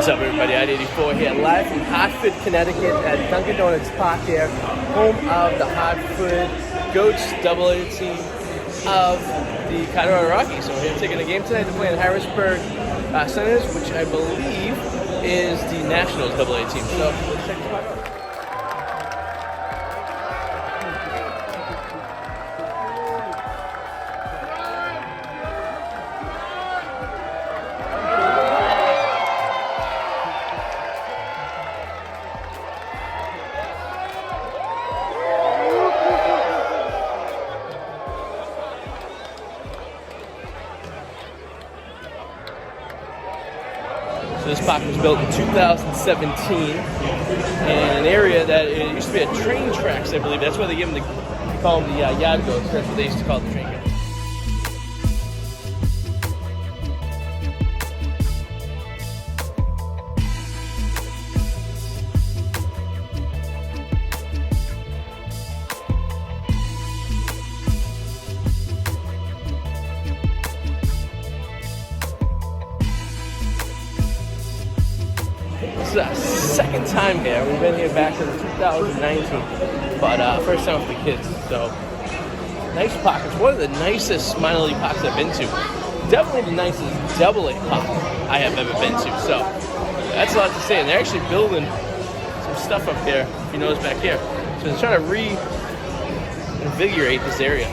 What's up, everybody? Arty 84 here, live from Hartford, Connecticut at DunkinDonutsPark here, home of the Hartford Goats AA team of the Colorado Rockies. So we're here taking a game tonight to play in Harrisburg Senators, which I believe is the Nationals AA team. So let's check this out. So this park was built in 2017 in an area that it used to be a train tracks, I believe. That's why they call them the yard goats. That's what they used to call the train goats. This is our second time here. We've been here back in 2019, but first time with the kids. So nice park. It's one of the nicest minor league parks I've been to. Definitely the nicest AA park I have ever been to. So that's a lot to say. And they're actually building some stuff up here. If you notice back here, so they're trying to reinvigorate this area.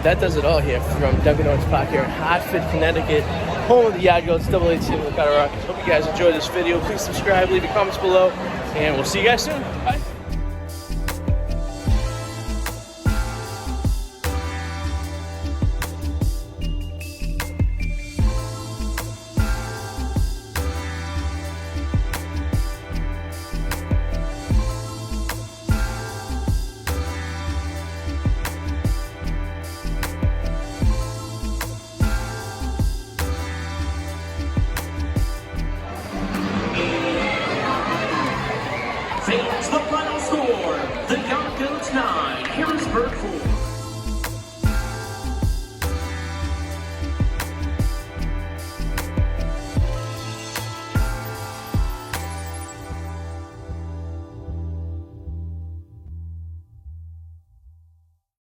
That does it all here from DunkinDonutsPark here in Hartford, Connecticut, home of the Yard Goats AA team of the Colorado Rockies. Hope you guys enjoyed this video. Please subscribe, leave your comments below, and we'll see you guys soon. Bye.